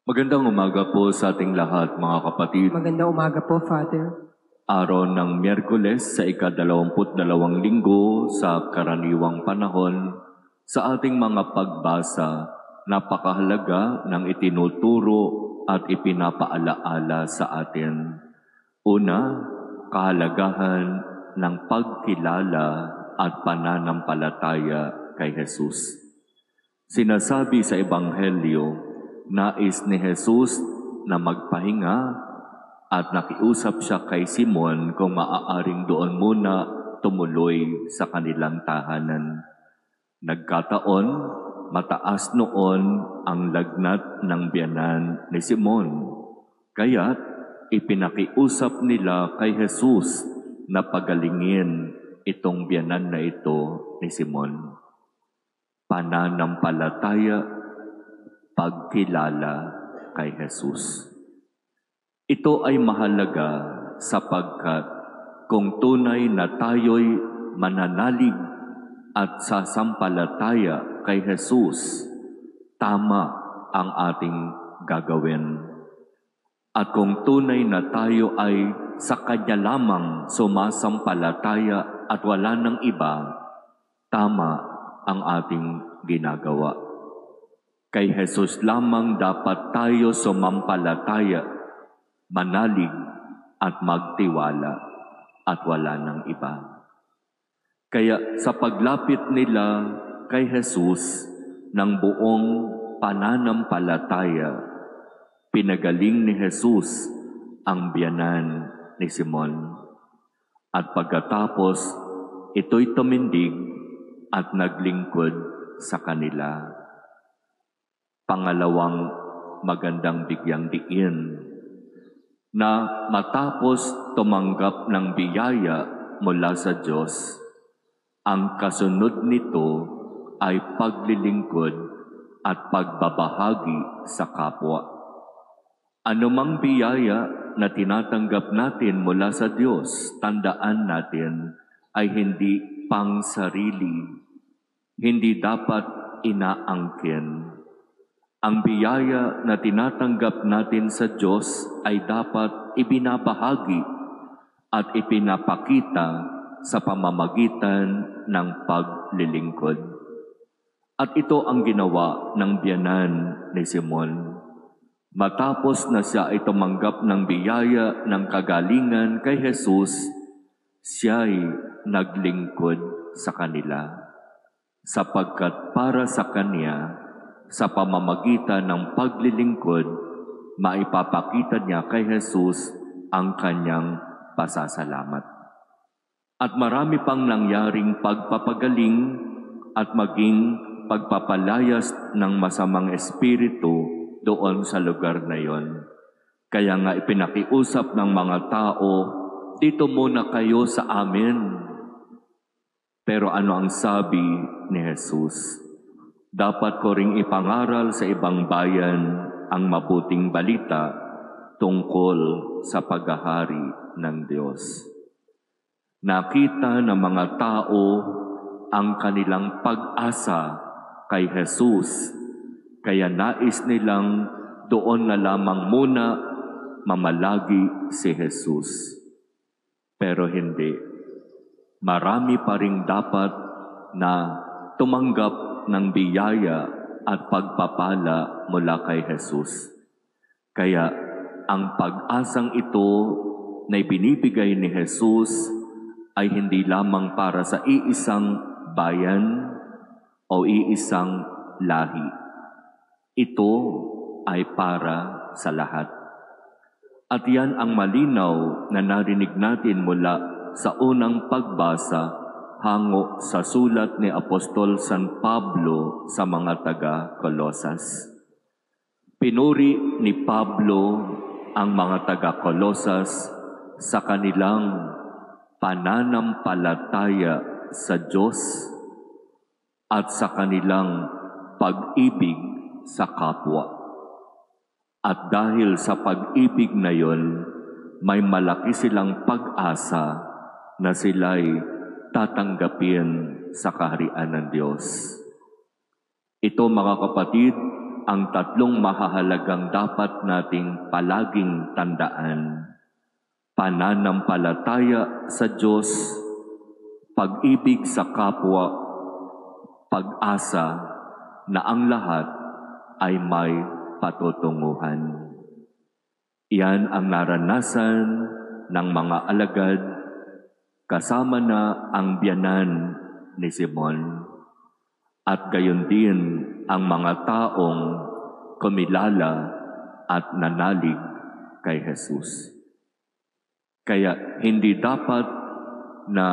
Magandang umaga po sa ating lahat, mga kapatid. Magandang umaga po, Father. Araw ng Miyerkules sa ika-22 linggo sa karaniwang panahon, sa ating mga pagbasa, napakahalaga ng itinuturo at ipinapaalaala sa atin. Una, kahalagahan ng pagkilala at pananampalataya kay Jesus. Sinasabi sa Ebanghelyo, nais ni Jesus na magpahinga at nakiusap siya kay Simon kung maaaring doon muna tumuloy sa kanilang tahanan. Nagkataon, mataas noon ang lagnat ng biyanan ni Simon. Kaya't ipinakiusap nila kay Jesus na pagalingin itong biyanan na ito ni Simon. Pananampalataya, pagkilala kay Jesus. Ito ay mahalaga sapagkat kung tunay na tayo'y mananalig at sasampalataya kay Jesus, tama ang ating gagawin. At kung tunay na tayo ay sa Kanya lamang sumasampalataya at wala ng iba, tama ang ating ginagawa. Kay Jesus lamang dapat tayo sumampalataya, manalig at magtiwala at wala ng iba. Kaya sa paglapit nila kay Jesus ng buong pananampalataya, pinagaling ni Jesus ang biyanan ni Simon. At pagkatapos, ito'y tumindig at naglingkod sa kanila. Pangalawang magandang bigyang diin na matapos tumanggap ng biyaya mula sa Diyos, ang kasunod nito ay paglilingkod at pagbabahagi sa kapwa. Anumang biyaya na tinatanggap natin mula sa Diyos, tandaan natin ay hindi pang sarili, hindi dapat inaangkin. Ang biyaya na tinatanggap natin sa Diyos ay dapat ibinabahagi at ipinapakita sa pamamagitan ng paglilingkod. At ito ang ginawa ng biyanan ni Simon. Matapos na siya ay tumanggap ng biyaya ng kagalingan kay Jesus, siya'y naglingkod sa kanila. Sapagkat para sa Kanya, sa pamamagitan ng paglilingkod, maipapakita niya kay Jesus ang kanyang pasasalamat. At marami pang nangyaring pagpapagaling at maging pagpapalayas ng masamang espiritu doon sa lugar na yon. Kaya nga ipinakiusap ng mga tao, dito muna kayo sa amin. Pero ano ang sabi ni Jesus? Dapat ko ring ipangaral sa ibang bayan ang mabuting balita tungkol sa paghahari ng Diyos. Nakita ng mga tao ang kanilang pag-asa kay Jesus, kaya nais nilang doon na lamang muna mamalagi si Jesus. Pero hindi. Marami pa ring dapat na tumanggap ng biyaya at pagpapala mula kay Jesus. Kaya ang pag-asang ito na ibinibigay ni Jesus ay hindi lamang para sa iisang bayan o iisang lahi. Ito ay para sa lahat. At yan ang malinaw na narinig natin mula sa unang pagbasa hango sa sulat ni Apostol San Pablo sa mga taga-Colosas. Pinuri ni Pablo ang mga taga-Colosas sa kanilang pananampalataya sa Diyos at sa kanilang pag-ibig sa kapwa. At dahil sa pag-ibig na yon, may malaki silang pag-asa na sila'y tatanggapin sa kaharian ng Diyos. Ito, mga kapatid, ang tatlong mahahalagang dapat nating palaging tandaan: pananampalataya sa Diyos, pag-ibig sa kapwa, pag-asa na ang lahat ay may patutunguhan. Iyan ang naranasan ng mga alagad kasama na ang biyanan ni Simon, at gayon din ang mga taong kumilala at nanalig kay Jesus. Kaya hindi dapat na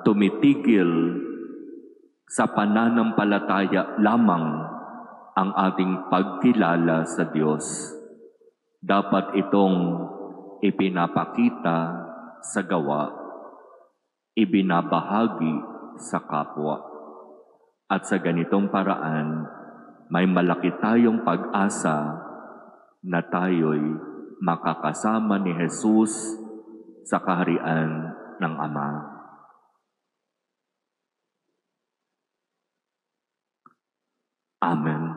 tumitigil sa pananampalataya lamang ang ating pagkilala sa Diyos. Dapat itong ipinapakita sa gawa, ibinabahagi sa kapwa. At sa ganitong paraan, may malaki tayong pag-asa na tayo'y makakasama ni Jesus sa kaharian ng Ama. Amen.